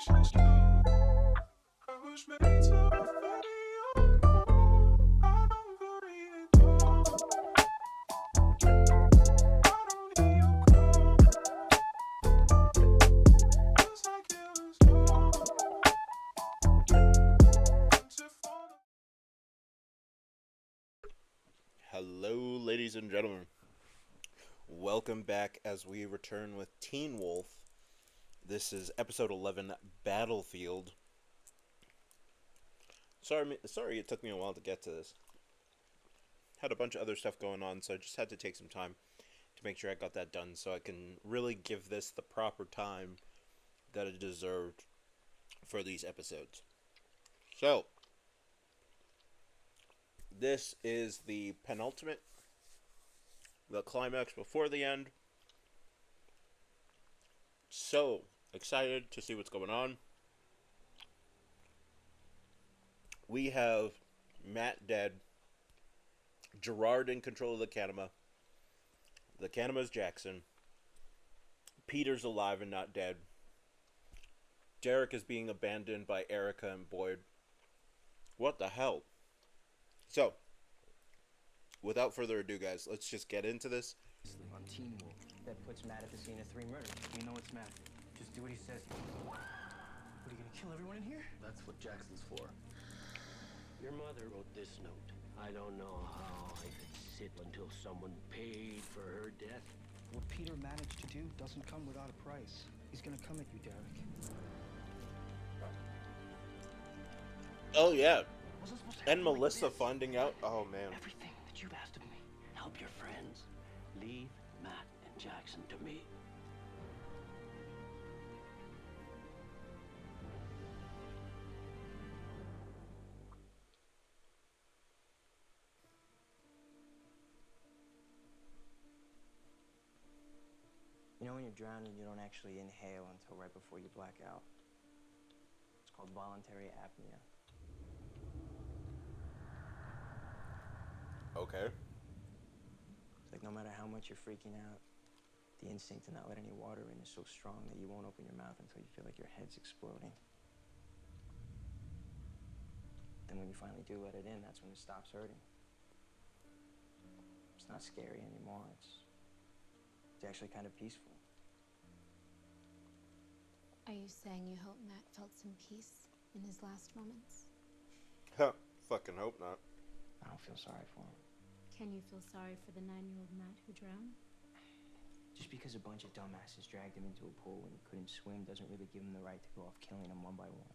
Hello, ladies and gentlemen. Welcome back as we return with Teen Wolf. This is episode 11, Battlefield. Sorry it took me a while to get to this. Had a bunch of other stuff going on, so I just had to take some time to make sure I got that done so I can really give this the proper time that it deserved for these episodes. So, this is the penultimate, the climax before the end. So excited to see what's going on. We have Matt dead, Gerard in control of the Kanema. The Kanema's Jackson. Peter's alive and not dead. Derek is being abandoned by Erica and Boyd. What the hell? So, without further ado, guys, let's just get into this. On Teen Wolf, that puts Matt at the scene of 3 murders. We know it's Matt. Just do what he says. What are you gonna kill everyone in here? That's what Jackson's for. Your mother wrote this note. I don't know how I could sit until someone paid for her death. What Peter managed to do doesn't come without a price. He's gonna come at you, Derek. Oh, yeah. And Melissa finding out. Oh, man. Everything that you've asked of me. Help your friends. Leave Matt and Jackson to me. You know when you're drowning, you don't actually inhale until right before you black out. It's called voluntary apnea. Okay. It's like no matter how much you're freaking out, the instinct to not let any water in is so strong that you won't open your mouth until you feel like your head's exploding. Then when you finally do let it in, that's when it stops hurting. It's not scary anymore. It's actually kind of peaceful. Are you saying you hope Matt felt some peace in his last moments? Huh. Fucking hope not. I don't feel sorry for him. Can you feel sorry for the 9-year-old Matt who drowned? Just because a bunch of dumbasses dragged him into a pool when he couldn't swim doesn't really give him the right to go off killing them one by one.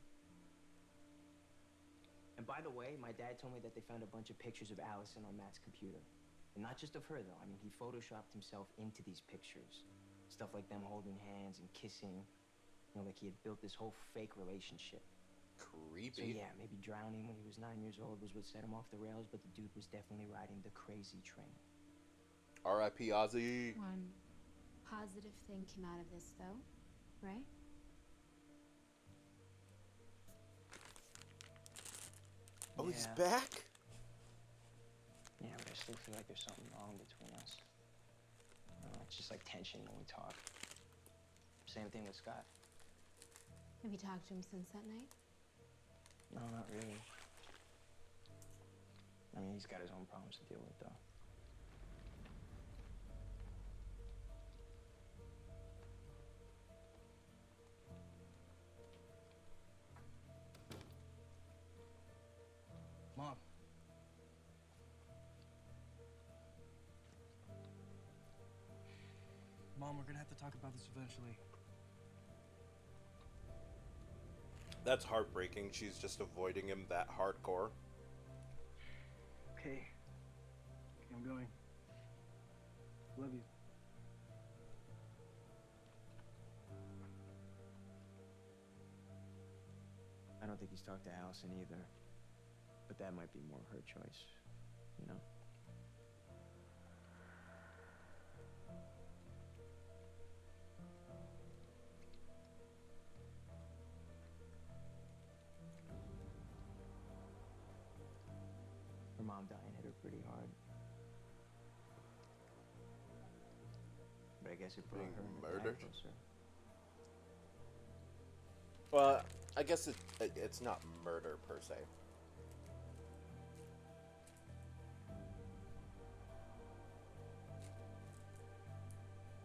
And by the way, my dad told me that they found a bunch of pictures of Allison on Matt's computer. And not just of her, though. I mean, he photoshopped himself into these pictures. Stuff like them holding hands and kissing. You know, like he had built this whole fake relationship. Creepy. So yeah, maybe drowning when he was 9 years old was what set him off the rails, but the dude was definitely riding the crazy train. R.I.P. Ozzy. One positive thing came out of this, though, right? Oh, Yeah. he's back? Yeah, but I still feel like there's something wrong between us. It's just like tension when we talk. Same thing with Scott. Have you talked to him since that night? No, not really. I mean, he's got his own problems to deal with, though. Mom. Mom, we're gonna have to talk about this eventually. That's heartbreaking. She's just avoiding him that hardcore. Okay. I'm going. Love you. I don't think he's talked to Allison either. But that might be more her choice, you know? Her mom dying hit her pretty hard. But I guess it brought Being her and her murdered? dad closer. Well, I guess it's not murder per se.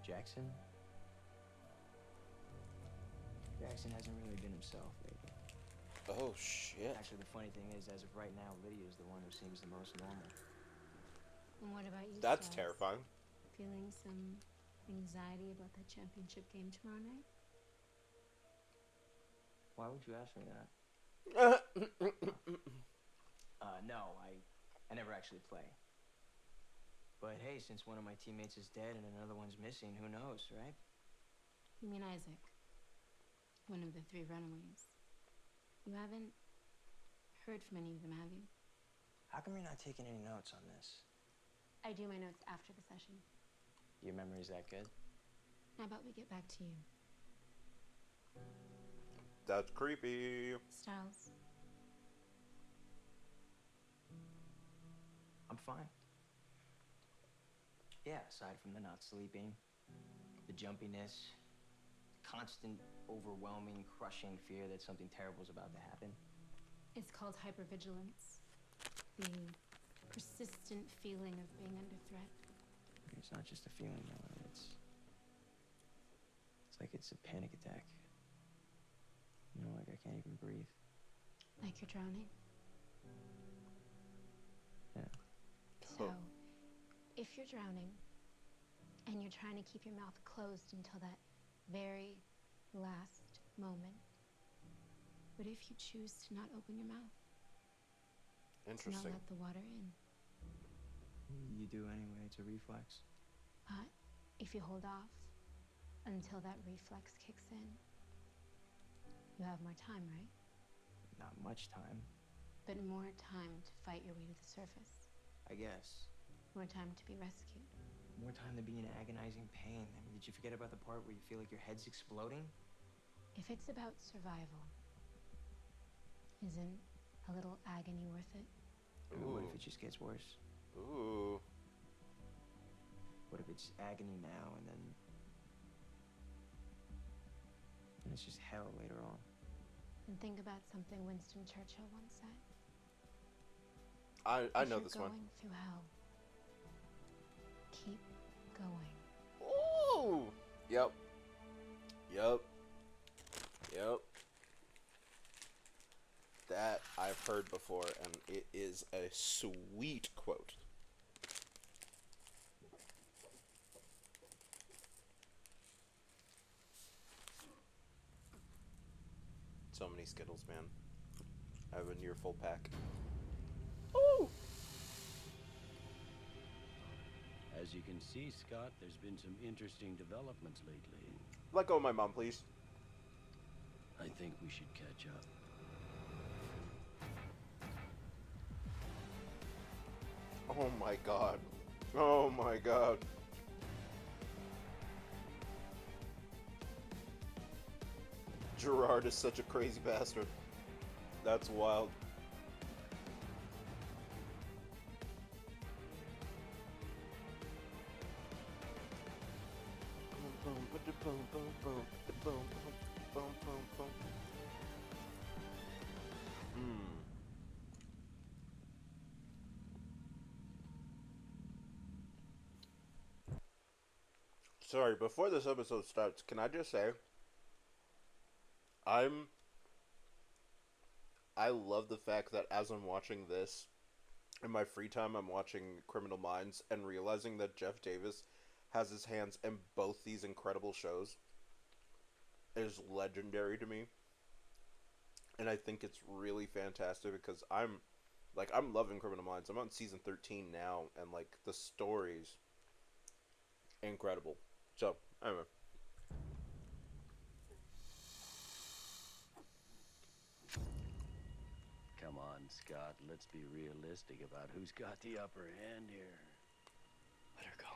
Jackson? Jackson hasn't really been himself lately. Oh shit. Actually, the funny thing is, as of right now, Lydia's the one who seems the most normal. And what about you, That's Styles? terrifying. Feeling some anxiety about that championship game tomorrow night? Why would you ask me that? No, I never actually play. But hey, since one of my teammates is dead and another one's missing, who knows, right? You mean Isaac? One of the 3 runaways. You haven't heard from any of them, have you? How come you're not taking any notes on this? I do my notes after the session. Your memory's that good? How about we get back to you? That's creepy. Styles? I'm fine. Yeah, aside from the not sleeping, the jumpiness, constant, overwhelming, crushing fear that something terrible is about to happen. It's called hypervigilance. The persistent feeling of being under threat. It's not just a feeling, though. It's like it's a panic attack. You know, like I can't even breathe. Like you're drowning. Yeah. So, if you're drowning, and you're trying to keep your mouth closed until that very last moment, what if you choose to not open your mouth? To not Interesting. let the water in? You do anyway, it's a reflex. But if you hold off until that reflex kicks in, you have more time, right? Not much time, But more time to fight your way to the surface. I guess. More time to be rescued. More time to be in agonizing pain. I mean, did you forget about the part where you feel like your head's exploding? If it's about survival, isn't a little agony worth it? I mean, what Ooh. if it just gets worse? Ooh. What if it's agony now and then it's just hell later on? And think about something Winston Churchill once said. I know this If you're one. going through hell, keep going. Ooh. Yep. Yep. Yep. That I've heard before, and it is a sweet quote. So many Skittles, man. I have a near full pack. Ooh! As you can see, Scott, there's been some interesting developments lately. Let go of my mom, please. I think we should catch up. Oh my god. Oh my god. Gerard is such a crazy bastard. That's wild. Sorry, before this episode starts, can I just say I love the fact that as I'm watching this, in my free time, I'm watching Criminal Minds and realizing that Jeff Davis has his hands in both these incredible shows is legendary to me. And I think it's really fantastic because I'm loving Criminal Minds. I'm on season 13 now, and like the stories incredible. So, anyway. Come on, Scott, let's be realistic about who's got the upper hand here. Let her go.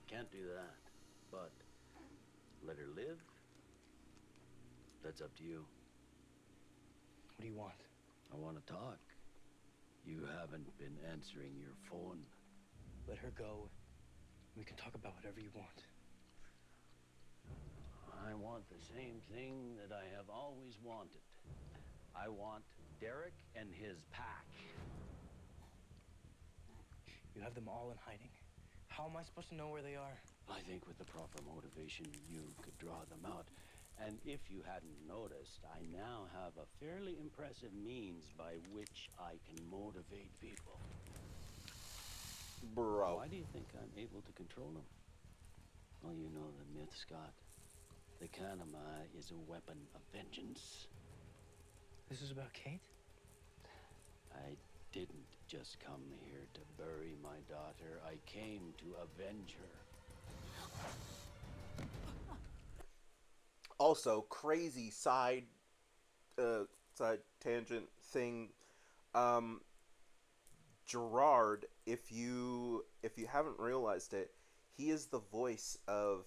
Can't do that, but let her live? That's up to you. What do you want? I want to talk. You haven't been answering your phone. Let her go. We can talk about whatever you want. I want the same thing that I have always wanted. I want Derek and his pack. You have them all in hiding. How am I supposed to know where they are? I think with the proper motivation, you could draw them out. And if you hadn't noticed, I now have a fairly impressive means by which I can motivate people. Bro. Why do you think I'm able to control them? Well, you know the myth, Scott. The kanama is a weapon of vengeance. This is about Kate? I didn't just come here to bury my daughter. I came to avenge her. Also, crazy side tangent thing. Gerard, if you haven't realized it, he is the voice of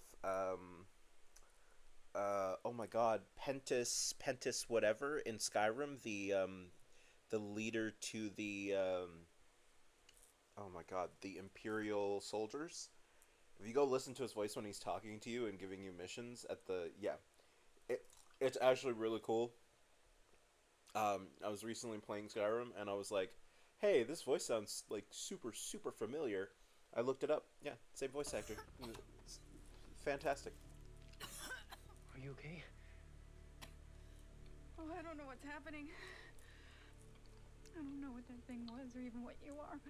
oh my god, Pentis whatever in Skyrim, the leader to the oh my god, the Imperial soldiers. If you go listen to his voice when he's talking to you and giving you missions at the it's actually really cool. I was recently playing Skyrim and I was like, hey, this voice sounds like super familiar. I looked it up. Yeah, same voice actor. It's fantastic. Are you okay? Oh, I don't know what's happening. I don't know what that thing was or even what you are.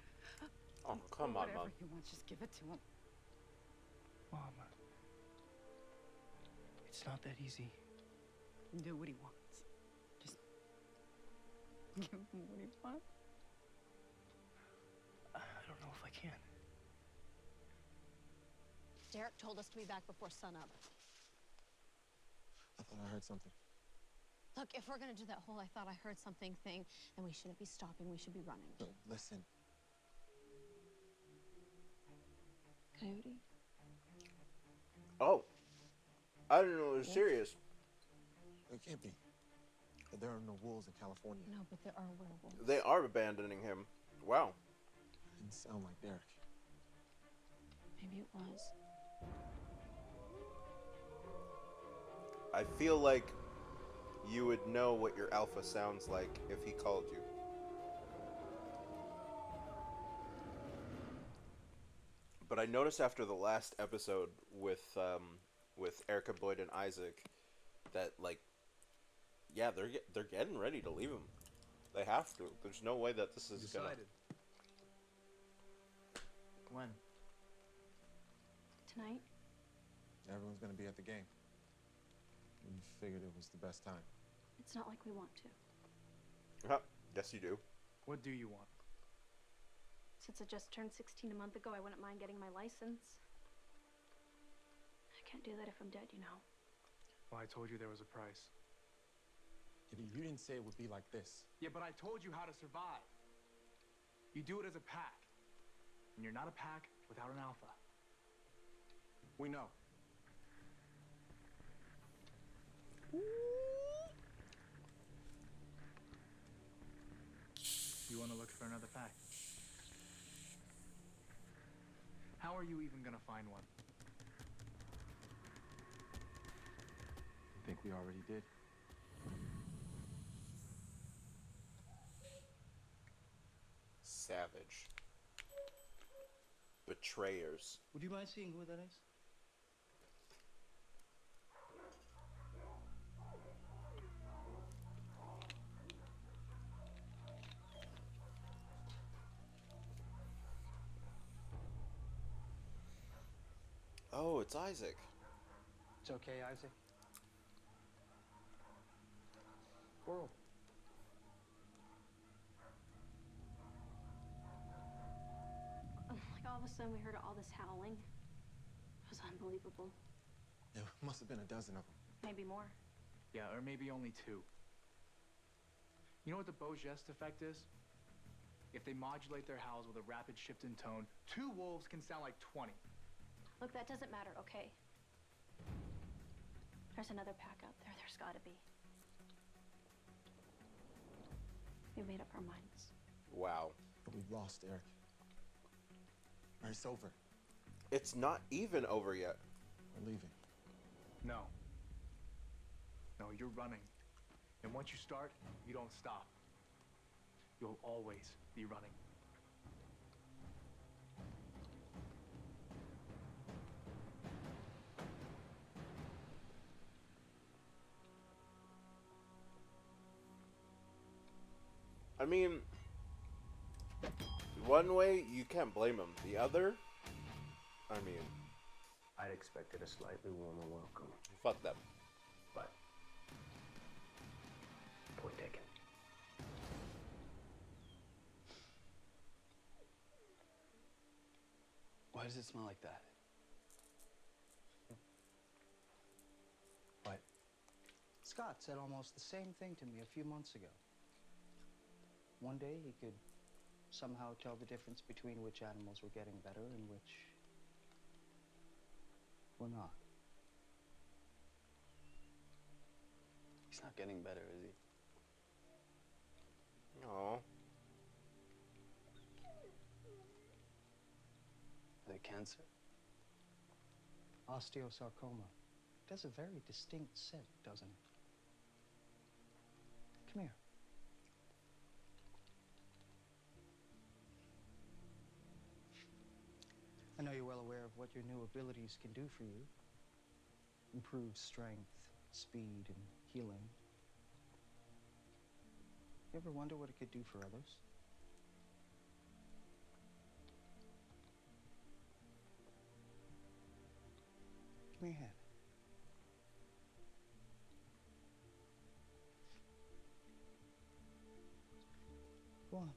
Oh, come on, Whatever Mom. he wants, just give it to him. Mama. It's not that easy. Do what he wants. Just give him what he wants. I don't know if I can. Derek told us to be back before sunup. I thought I heard something. Look, if we're gonna do that whole I thought I heard something thing, then we shouldn't be stopping, we should be running. No, listen. Coyote? Oh, I didn't know it was serious. It can't be. There are no wolves in California. No, but there are werewolves. They are abandoning him. Wow. Didn't sound like Derek. Maybe it was. I feel like you would know what your alpha sounds like if he called you. But I noticed after the last episode with Erica Boyd and Isaac that, like, yeah, they're getting ready to leave him. They have to. There's no way that this is Decided. When? Tonight? Everyone's gonna be at the game. We figured it was the best time. It's not like we want to. Huh, yes, you do. What do you want? Since I just turned 16 a month ago, I wouldn't mind getting my license. I can't do that if I'm dead, you know. Well, I told you there was a price. Yeah, but you didn't say it would be like this. Yeah, but I told you how to survive. You do it as a pack. And you're not a pack without an alpha. We know. You want to look for another pack? How are you even gonna find one? I think we already did. Savage. Betrayers. Would you mind seeing who that is? Oh, it's Isaac. It's okay, Isaac. Squirrel. Like all of a sudden we heard all this howling. It was unbelievable. There must have been a dozen of them. Maybe more. Yeah, or maybe only 2. You know what the Beau Geste effect is? If they modulate their howls with a rapid shift in tone, 2 wolves can sound like 20. Look, that doesn't matter, okay? There's another pack out there. There's gotta be. We made up our minds. Wow. But we've lost, Eric. Or it's over. It's not even over yet. We're leaving. No. No, you're running. And once you start, you don't stop. You'll always be running. I mean, one way you can't blame him. The other, I mean, I'd expected a slightly warmer welcome. fuck them. But point taken. Why does it smell like that? What? Scott said almost the same thing to me a few months ago. One day he could somehow tell the difference between which animals were getting better and which were not. He's not getting better, is he? Aww. Are they cancer? Osteosarcoma. It has a very distinct scent, doesn't it? Come here. I know you're well aware of what your new abilities can do for you. Improved strength, speed, and healing. You ever wonder what it could do for others? Give me your hand. Go on.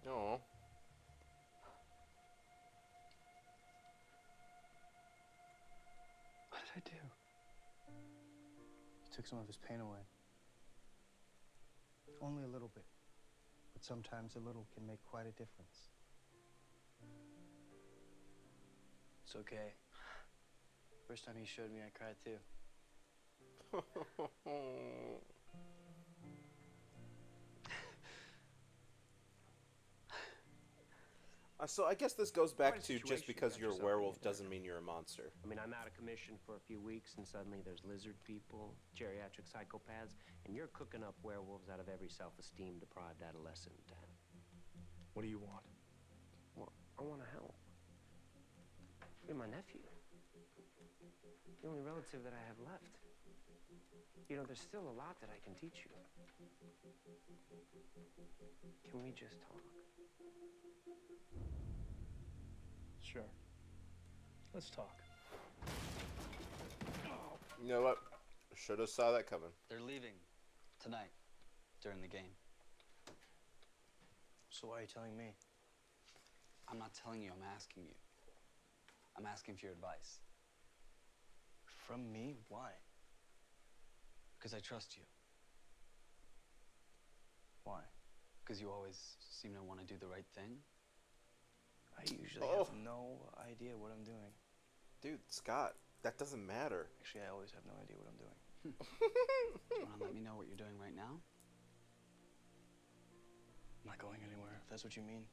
Aww. What did I do? You took some of his pain away. Only a little bit. But sometimes a little can make quite a difference. It's okay. First time he showed me, I cried too. So I guess this goes back Quite a to just situation because you you're got a yourself werewolf into. doesn't mean you're a monster. I mean, I'm out of commission for a few weeks, and suddenly there's lizard people, geriatric psychopaths, and you're cooking up werewolves out of every self-esteem deprived adolescent in town. What do you want? Well, I want to help. You're my nephew. The only relative that I have left. You know, there's still a lot that I can teach you. Can we just talk? Sure. Let's talk. You know what? Should have saw that coming. They're leaving tonight during the game. So why are you telling me? I'm not telling you, I'm asking you. I'm asking for your advice. From me? Why? Because I trust you. Why? Because you always seem to want to do the right thing. I usually have no idea what I'm doing. Dude, Scott, that doesn't matter. Actually, I always have no idea what I'm doing. Do you want to let me know what you're doing right now? I'm not going anywhere, if that's what you mean.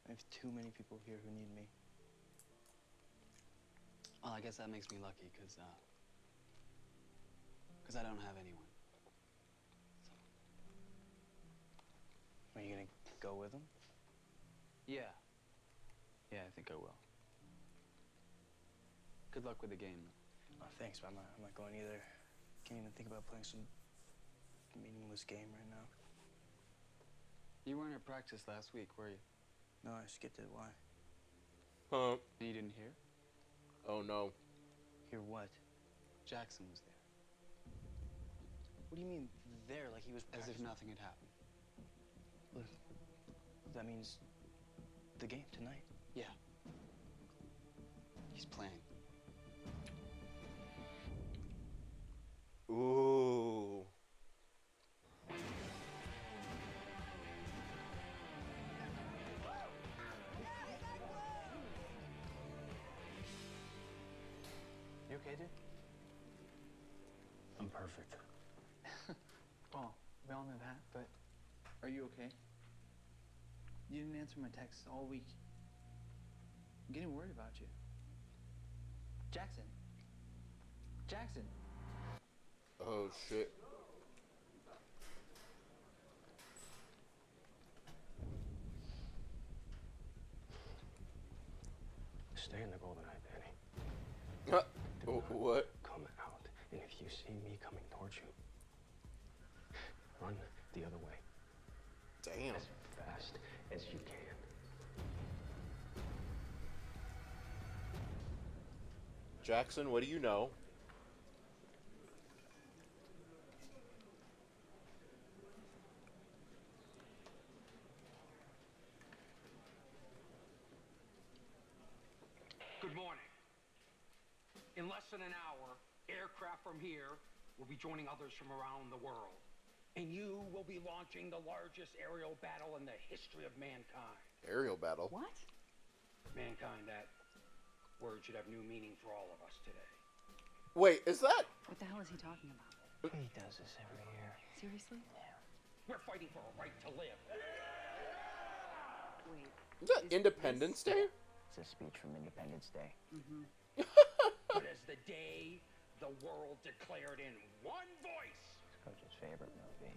I have too many people here who need me. Well, I guess that makes me lucky, because I don't have anyone. So. Are you gonna go with them? Yeah. Yeah, I think I will. Good luck with the game. Oh, thanks, but I'm not going either. Can't even think about playing some meaningless game right now. You weren't at practice last week, were you? No, I skipped it. Why? Huh? You didn't hear? Oh no. Hear what? Jackson was there. What do you mean there? Like he was practicing? As if nothing had happened. Look, that means the game tonight. Yeah. He's playing. Ooh. okay, dude? I'm perfect. Well, we all know that, but are you okay? You didn't answer my texts all week. I'm getting worried about you. Jackson. Jackson. Oh shit. Stay in the golden eye, Danny. What? Come out, and if you see me coming towards you, run the other way. Damn. As fast as you can. Jackson, what do you know? Good morning. In less than an hour, aircraft from here will be joining others from around the world. And you will be launching the largest aerial battle in the history of mankind. Aerial battle? What? Mankind, that word should have new meaning for all of us today. Wait, is that? What the hell is he talking about? He does this every year. Seriously? We're fighting for a right to live. Wait. Is that Independence Day? It's a speech from Independence Day. Mm-hmm. But as the day the world declared in one voice, It's Coach's favorite movie.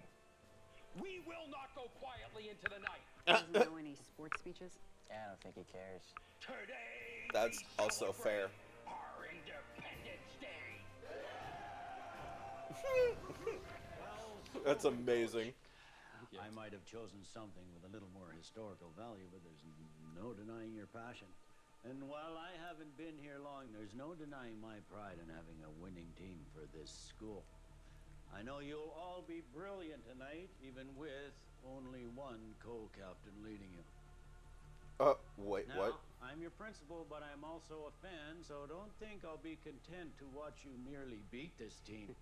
we will not go quietly into the night. Doesn't know any sports speeches? Yeah, I don't think he cares. Today, That's we also fair. celebrate our Independence Day. That's amazing. I might have chosen something with a little more historical value, but there's no denying your passion. And while I haven't been here long, there's no denying my pride in having a winning team for this school. I know you'll all be brilliant tonight, even with only one co-captain leading you. Wait, Now, what? I'm your principal, but I'm also a fan, so don't think I'll be content to watch you merely beat this team.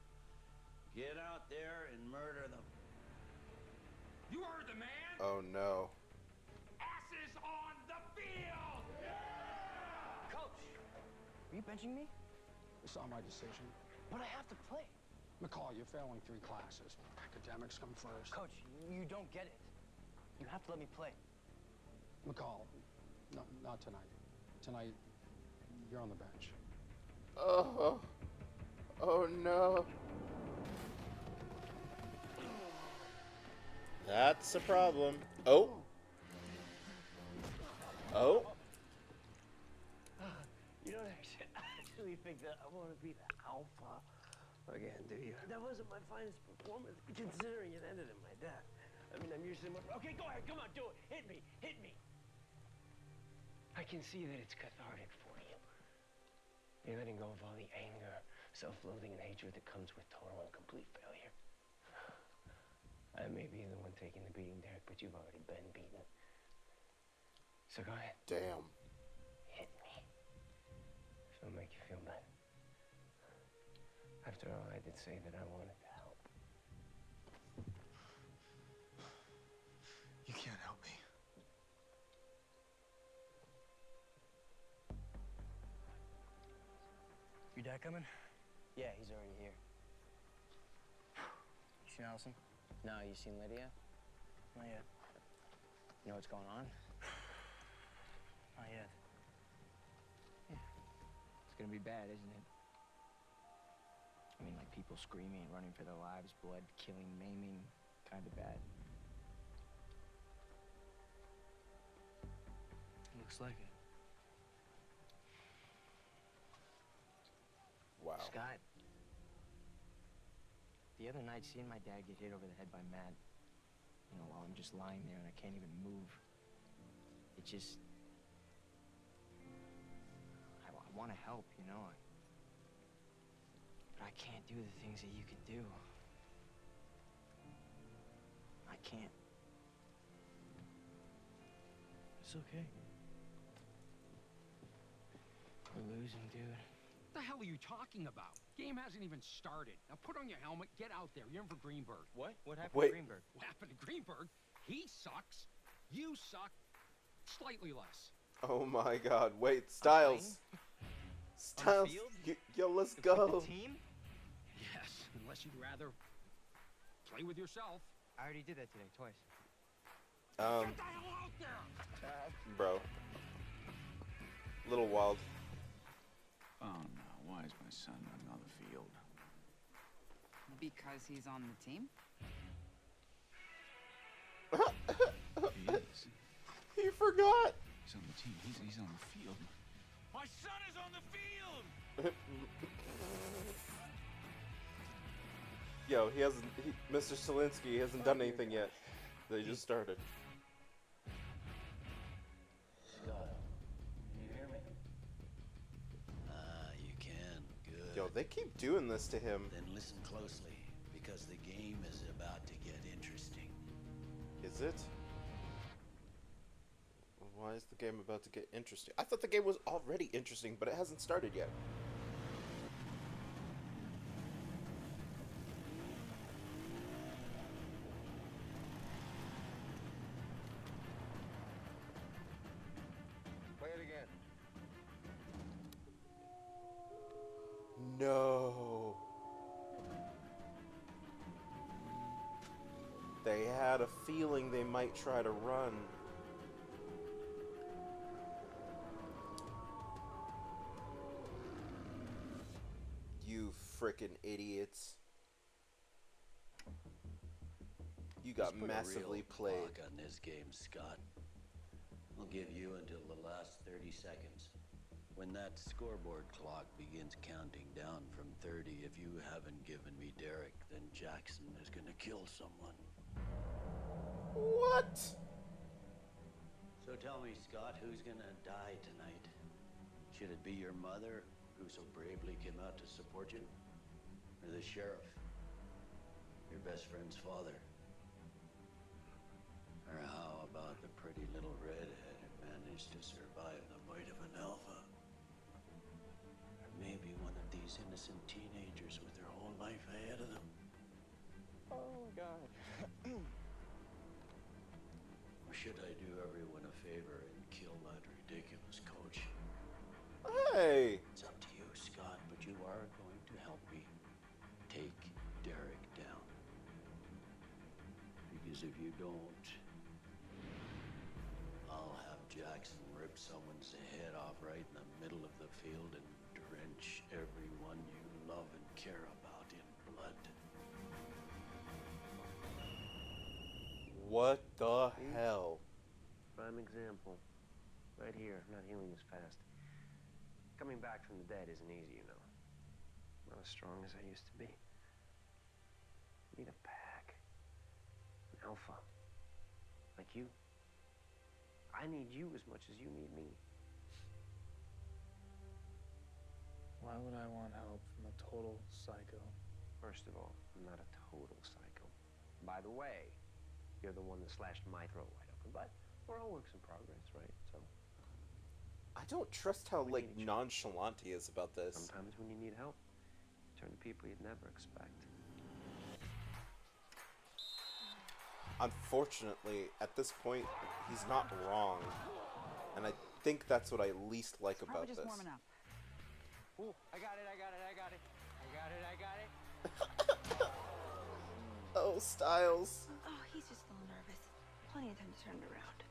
Get out there and murder them. You heard the man. Oh no. Asses on the field. Coach, are you benching me? It's not my decision. But I have to play. McCall, you're failing 3 classes. Academics come first. Coach, you don't get it. You have to let me play. McCall, no, not tonight. Tonight, you're on the bench. Oh. Oh no. That's a problem. Oh. Oh. You don't actually think that I want to be the alpha again, do you? That wasn't my finest performance, considering it ended in my death. I mean, I'm usually more... Okay, go ahead, come on, do it. Hit me, hit me. I can see that it's cathartic for you. You're letting go of all the anger, self-loathing, and hatred that comes with total and complete failure. I may be the one taking the beating, Derek, but you've already been beaten. So go ahead. Damn. Hit me. If it'll make you feel better. After all, I did say that I wanted to help. You can't help me. Your dad coming? Yeah, he's already here. You seen Allison? No, you seen Lydia? Not yet. You know what's going on? Not yet. Yeah. It's gonna be bad, isn't it? I mean, like people screaming, running for their lives, blood, killing, maiming, kind of bad. Looks like it. Wow. Scott, the other night, seeing my dad get hit over the head by Matt, you know, while I'm just lying there and I can't even move, it just... I want to help, you know, but I can't do the things that you can do. I can't. It's okay. We're losing, dude. What the hell are you talking about? Game hasn't even started. Now put on your helmet, get out there. You're in for Greenberg. What? What happened Wait. to Greenberg? What happened to Greenberg? He sucks. You suck. Slightly less. Oh my god. Wait, Styles. Styles, field? yo, let's With go. the team? Yes, unless you'd rather play with yourself. I already did that today, twice. Get the hell out there! Bro. Little wild. Oh no, why is my son running on the field? Because he's on the team? He is. He forgot. He's on the team. He's on the field. My son is on the field! Yo, Mr. Selinsky hasn't done anything yet. They just started. Scott, can you hear me? You can. Good. Yo, they keep doing this to him. Then listen closely, because the game is about to get interesting. Is it? Why is the game about to get interesting? I thought the game was already interesting, but it hasn't started yet. Play it again. No. They had a feeling they might try to run. You frickin' idiots. You got Let's put a massively real played. clock on this game, Scott. I'll give you until the last 30 seconds. When that scoreboard clock begins counting down from 30, if you haven't given me Derek, then Jackson is gonna kill someone. What? So tell me, Scott, who's gonna die tonight? Should it be your mother, who so bravely came out to support you? Or the sheriff? Your best friend's father? Or how about the pretty little redhead who managed to survive the bite of an alpha? Or maybe one of these innocent teenagers with their whole life ahead of them? Oh, God. Or should I do everyone a favor and kill that ridiculous coach? Hey! It's up to you, Scott, but you are going to help me take Derek down. Because if you don't, I'll have Jackson rip someone's head off right in the middle of the field and drench everyone you love and care about in blood. What the hell? Prime example. Right here, not healing as fast. Coming back from the dead isn't easy, you know. Not as strong as I used to be. Need a pack. An alpha. Like you. I need you as much as you need me. Why would I want help from a total psycho? First of all, I'm not a total psycho. By the way, you're the one that slashed my throat wide open. But we're all works in progress, right? So I don't trust how, like, nonchalant he is about this. sometimes when you need help, turn to people you'd never expect. Unfortunately, at this point, he's not wrong. And I think that's what I least like about this. Ooh, I got it, I got it, I got it. I got it, I got it. Oh, Styles. Oh, he's just a little nervous. Plenty of time to turn it around.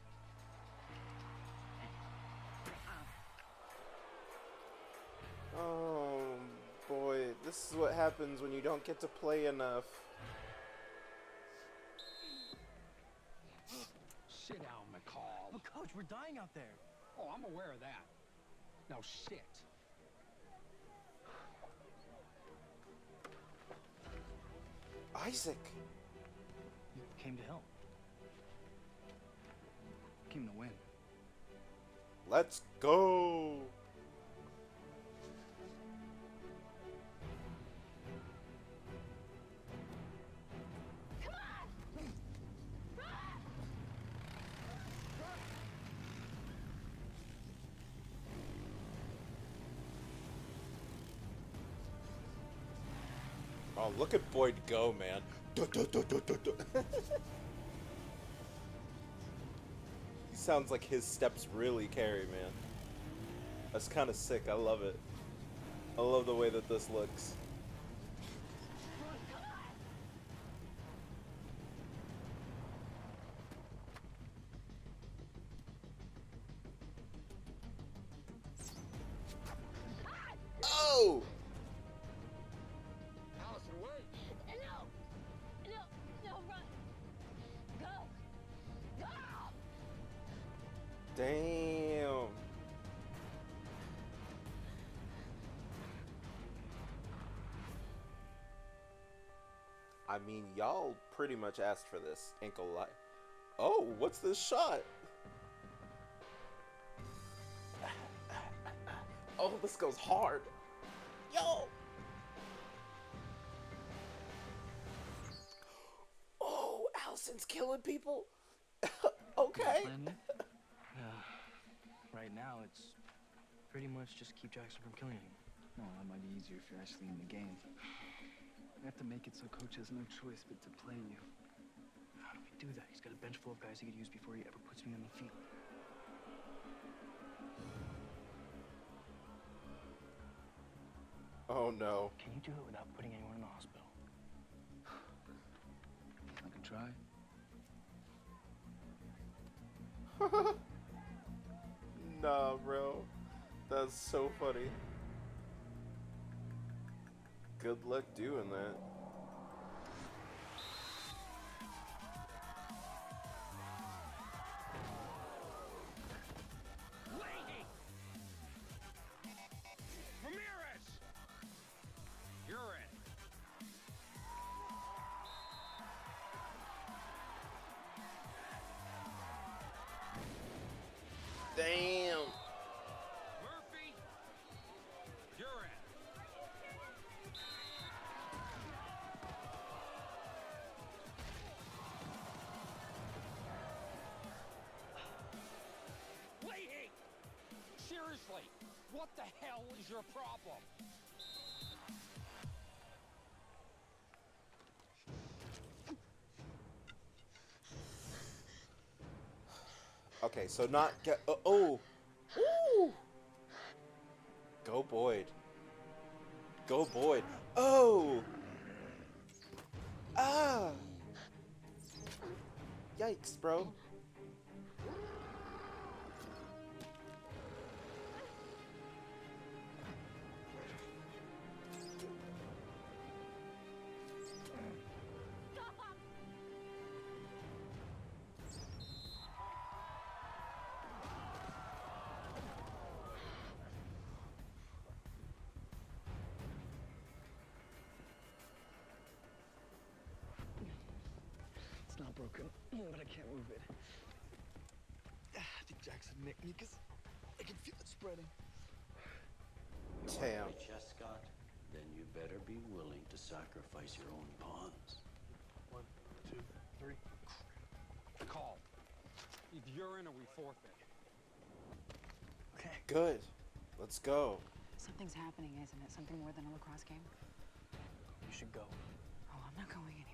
Oh, boy. This is what happens when you don't get to play enough. Sit down, McCall. But Coach, we're dying out there. Oh, I'm aware of that. Now sit. Isaac. You came to help. Came to win. Let's go. Oh, look at Boyd go, man. He sounds like his steps really carry, man. That's kind of sick. I love it. I love the way that this looks. Oh! Allison, wait! No, run. Go. Go. Damn. I mean, y'all pretty much asked for this. Ain't gonna lie. Oh, what's this shot? Oh, this goes hard. Yo! Oh, Allison's killing people. Okay. Right now, it's pretty much just keep Jackson from killing anyone. Well, that might be easier if you're actually in the game. We have to make it so Coach has no choice but to play you. How do we do that? He's got a bench full of guys he could use before he ever puts me on the field. Oh no. Can you do it without putting anyone in the hospital? I can try. Nah, bro. That's so funny. Good luck doing that. Lady! Ramirez! You're in. Damn. Murphy! You're in. Lady! Seriously, what the hell is your problem? Okay, so not get. Oh. Ooh. Go Boyd. Go Boyd. Oh. Ah. Yikes, bro. It's not broken, but I can't move it. I think Jackson nicked me because I can feel it spreading. Damn. You chest, Scott? Then you better be willing to sacrifice your own pawns. 1, 2, 3. Call. Either you're in or we forfeit. Okay. Good. Let's go. Something's happening, isn't it? Something more than a lacrosse game? You should go. Oh, I'm not going anywhere.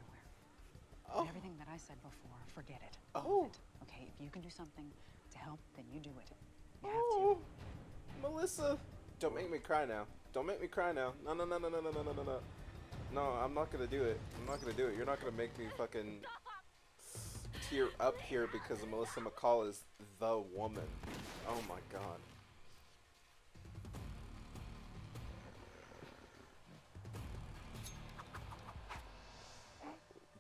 Oh. And everything that I said before, forget it. Oh. Leave it. Okay, if you can do something to help, then you do it. You Oh. Melissa. Don't make me cry now. Don't make me cry now. No, no, no, no, no, no, no, no, no, no. No, I'm not gonna do it. I'm not gonna do it. You're not gonna make me fucking tear up here because Melissa McCall is the woman. Oh my god.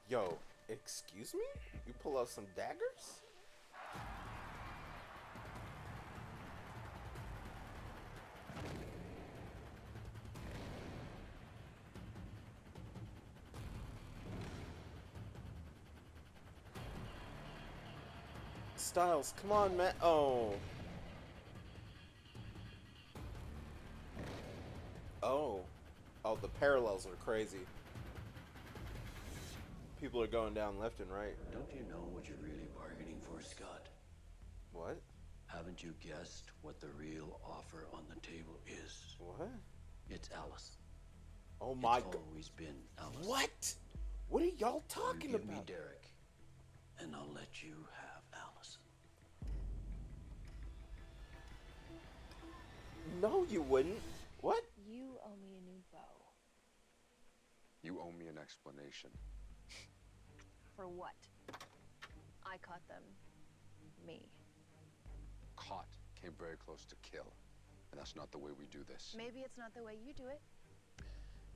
Yo, excuse me? You pull out some daggers? Styles, come on, man. Oh. Oh. Oh, the parallels are crazy. People are going down left and right. Don't you know what you're really bargaining for, Scott? What? Haven't you guessed what the real offer on the table is? What? It's Alice. Oh my god. It's always been Alice. What? What are y'all talking You give me about? Derek, and I'll let you have Allison. No, you wouldn't. What? You owe me You owe me an explanation. For what? I caught them. Me. Caught came very close to kill. And that's not the way we do this. Maybe it's not the way you do it.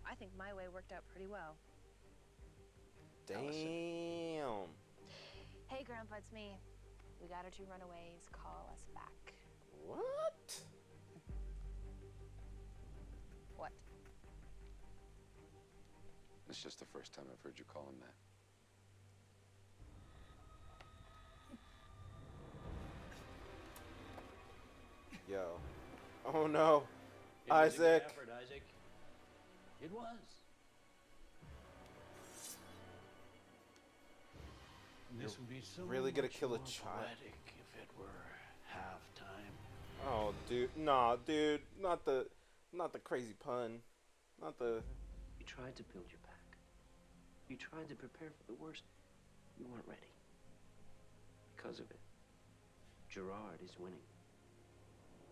I think my way worked out pretty well. Damn. Hey, Grandpa, it's me. We got our 2 runaways. Call us back. What? What? It's just the first time I've heard you call him that. Yo. Oh no. It was a good Isaac. effort, Isaac. It was. This would be so really gonna much kill a more child? poetic if it were halftime. Oh, dude. Nah, dude. Not the crazy pun. Not the... You tried to build your pack. You tried to prepare for the worst. You weren't ready. Because of it. Gerard is winning.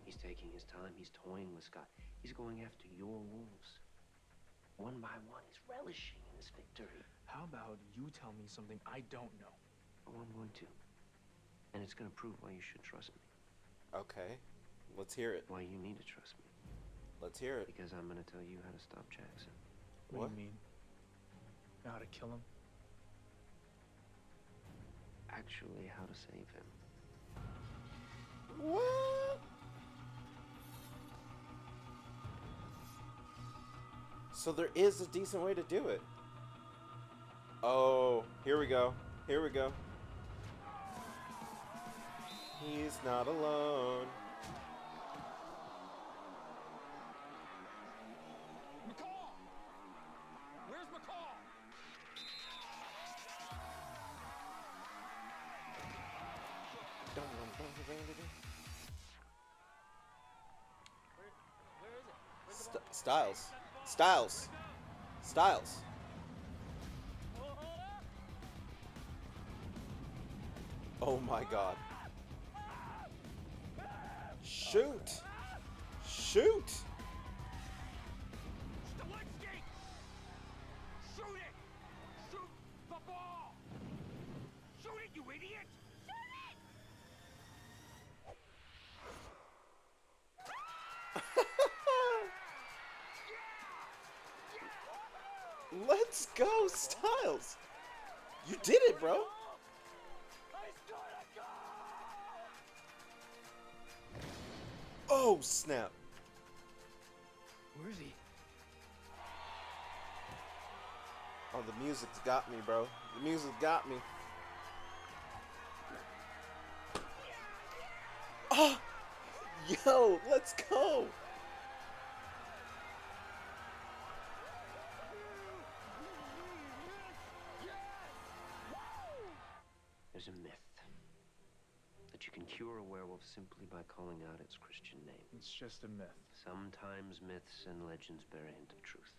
He's taking his time. He's toying with Scott. He's going after your wolves. One by one, he's relishing in his victory. How about you tell me something I don't know? Oh, I'm going to. And it's going to prove why you should trust me. Okay. Let's hear it. Why you need to trust me. Let's hear it. Because I'm going to tell you how to stop Jackson. What do you mean? How to kill him? Actually, how to save him. What? So there is a decent way to do it. Oh, here we go. Here we go. He's not alone. McCall! Where's McCall? Styles. Styles. Styles. Oh my god. Shoot! Shoot! Stilinski! Shoot it! Shoot the ball! Shoot it, you idiot! Let's go, Styles! You did it, bro! Oh, snap! Where is he? Oh, the music's got me, bro. The music got me. Oh! Yo, let's go! There's a myth that you can cure a werewolf simply by calling out its Christian name. It's just a myth. Sometimes myths and legends bear a hint of truth.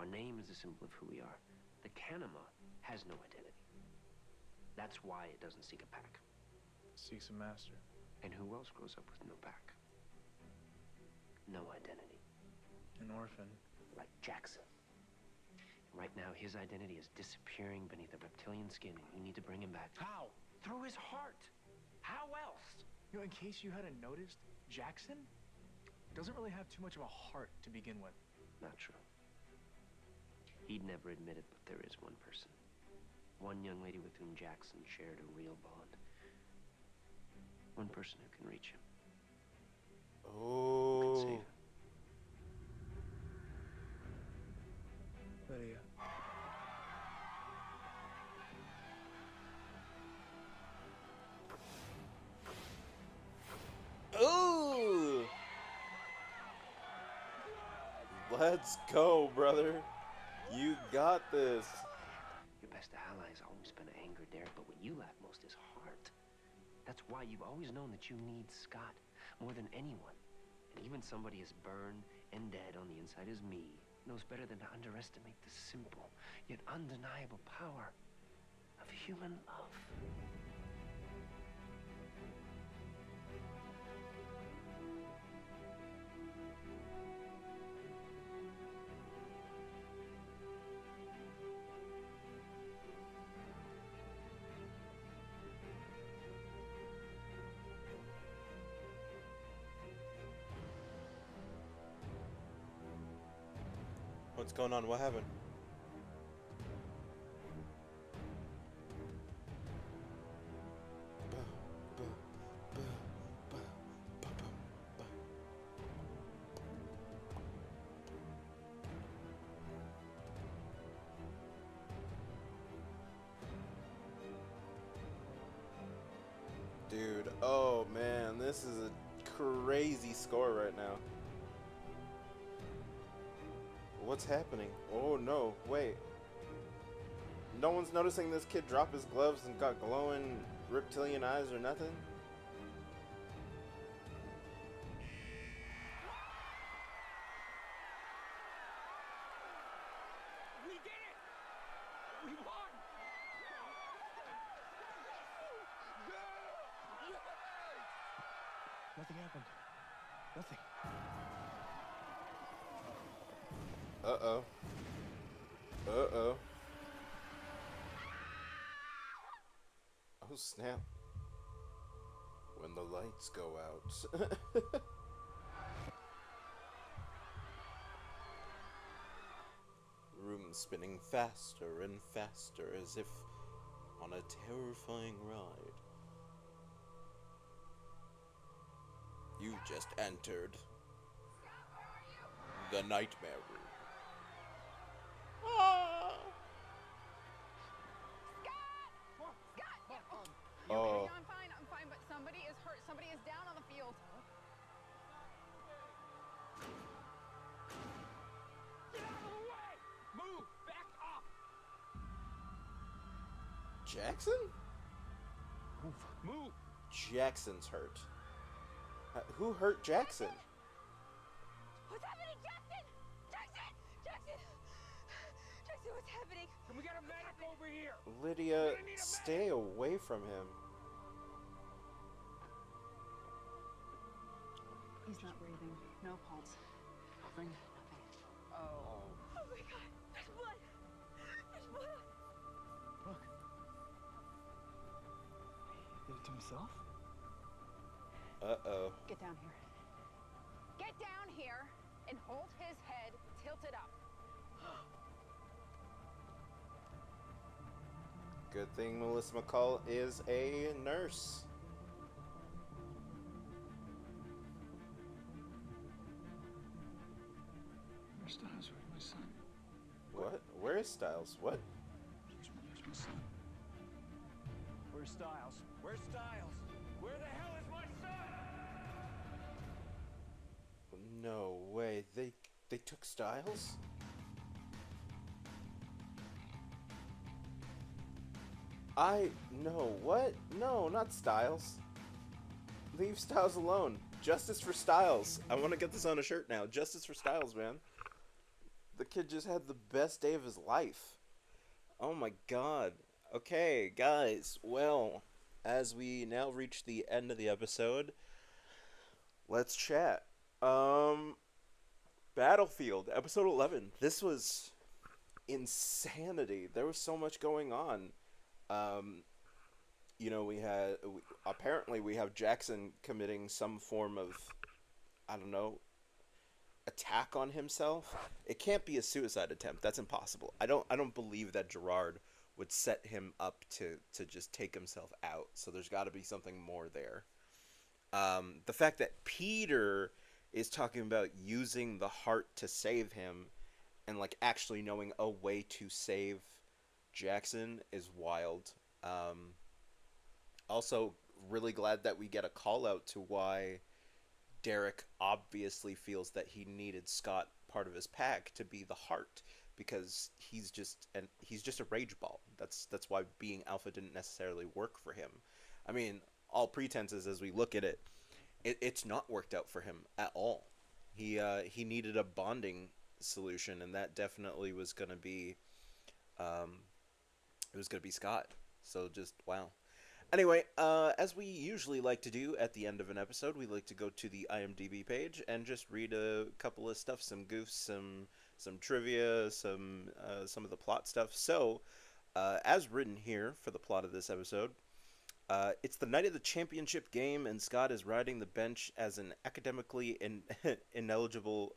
Our name is a symbol of who we are. The Kanama has no identity. That's why it doesn't seek a pack. Seeks a master. And who else grows up with no pack? No identity. An orphan. Like Jackson. Right now, his identity is disappearing beneath a reptilian skin, and we need to bring him back. How? Through his heart. How else? You know, in case you hadn't noticed, Jackson doesn't really have too much of a heart to begin with. Not true. He'd never admit it, but there is one person. One young lady with whom Jackson shared a real bond. One person who can reach him. Oh. Who can save him. Lydia. Ooh! Let's go, brother. You got this. Your best ally has always been anger, Derek, but what you lack most is heart. That's why you've always known that you need Scott more than anyone. And even somebody as burned and dead on the inside as me knows better than to underestimate the simple yet undeniable power of human love. What's going on? What happened? Dude, oh man, this is a crazy score right now. What's happening? Oh no, wait. No one's noticing this kid drop his gloves and got glowing reptilian eyes or nothing? We did it! We won! Nothing happened. Nothing. Uh-oh. Uh-oh. Oh, snap. When the lights go out. Room spinning faster and faster as if on a terrifying ride. You just entered the nightmare room. Okay, I'm fine, but somebody is hurt. Somebody is down on the field. Get out of the way! Move! Back up! Jackson? Move! Jackson's hurt. Who hurt Jackson? What's happening, Jackson? Jackson! Jackson! Jackson, what's happening? Can we get a medic over here? Lydia, stay away from him. He's not breathing. No pulse. Nothing. Oh. Oh my God! There's blood! There's blood! Look. He did it to himself? Uh-oh. Get down here. Get down here and hold his head tilted up. Good thing Melissa McCall is a nurse. Where's Styles? Where's my son? What? Where is Styles? What? Where's my son? Where's Styles? Where's Styles? Where the hell is my son? No way. They took Styles? No, what? No, not Styles. Leave Styles alone. Justice for Styles. I want to get this on a shirt now. Justice for Styles, man. The kid just had the best day of his life. Oh my god. Okay, guys. Well, as we now reach the end of the episode, let's chat. Battlefield, episode 11. This was insanity. There was so much going on. You know, apparently we have Jackson committing some form of, I don't know, attack on himself. It can't be a suicide attempt. That's impossible. I don't believe that Gerard would set him up to just take himself out. So there's got to be something more there. The fact that Peter is talking about using the heart to save him and like actually knowing a way to save Jackson is wild. Also really glad that we get a call out to why Derek obviously feels that he needed Scott part of his pack to be the heart, because he's just a rage ball. That's why being alpha didn't necessarily work for him. I mean, all pretenses as we look at it, it's not worked out for him at all. He needed a bonding solution, and that definitely was going to be Scott. So just wow. Anyway, as we usually like to do at the end of an episode, we like to go to the IMDb page and just read a couple of stuff, some goofs, some trivia, some of the plot stuff. So, as written here for the plot of this episode, it's the night of the championship game, and Scott is riding the bench as an academically ineligible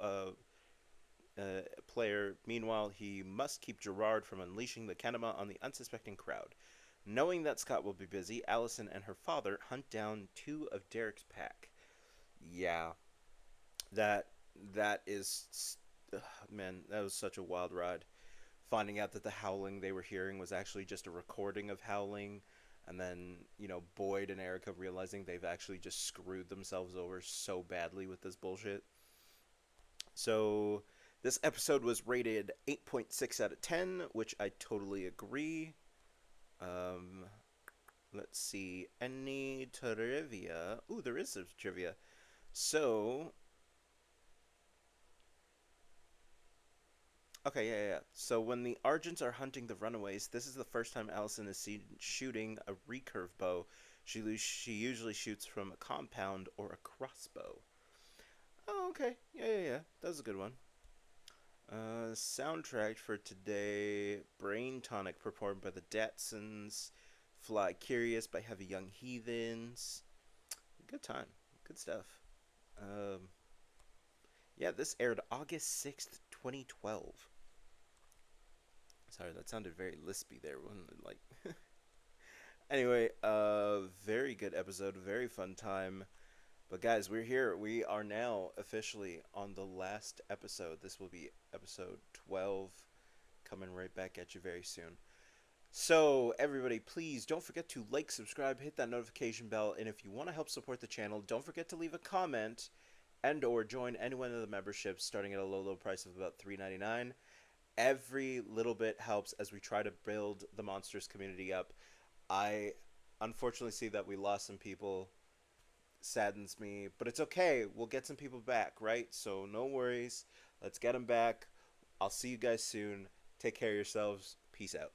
player. Meanwhile, he must keep Gerard from unleashing the Kanama on the unsuspecting crowd. Knowing that Scott will be busy, Allison and her father hunt down 2 of Derek's pack. Yeah, that is, man, that was such a wild ride. Finding out that the howling they were hearing was actually just a recording of howling, and then, Boyd and Erica realizing they've actually just screwed themselves over so badly with this bullshit. So, this episode was rated 8.6 out of 10, which I totally agree. Let's see. Any trivia? Ooh, there is some trivia. So, okay, yeah. So when the Argents are hunting the runaways, this is the first time Allison is seen shooting a recurve bow. She usually shoots from a compound or a crossbow. Oh, okay. Yeah. That was a good one. Soundtrack for today, Brain Tonic performed by the Datsuns, Fly Curious by Heavy Young Heathens. Good time. Good stuff. Yeah, this aired August 6th, 2012. Sorry, that sounded very lispy there, wasn't it? Like, anyway, very good episode, very fun time. But guys, we're here. We are now officially on the last episode. This will be episode 12, coming right back at you very soon. So, everybody, please don't forget to like, subscribe, hit that notification bell, and if you want to help support the channel, don't forget to leave a comment and or join any one of the memberships starting at a low price of about $3.99. Every little bit helps as we try to build the Monsters community up. I unfortunately see that we lost some people. Saddens me, but it's okay. We'll get some people back, right? So no worries. Let's get them back. I'll see you guys soon. Take care of yourselves. Peace out.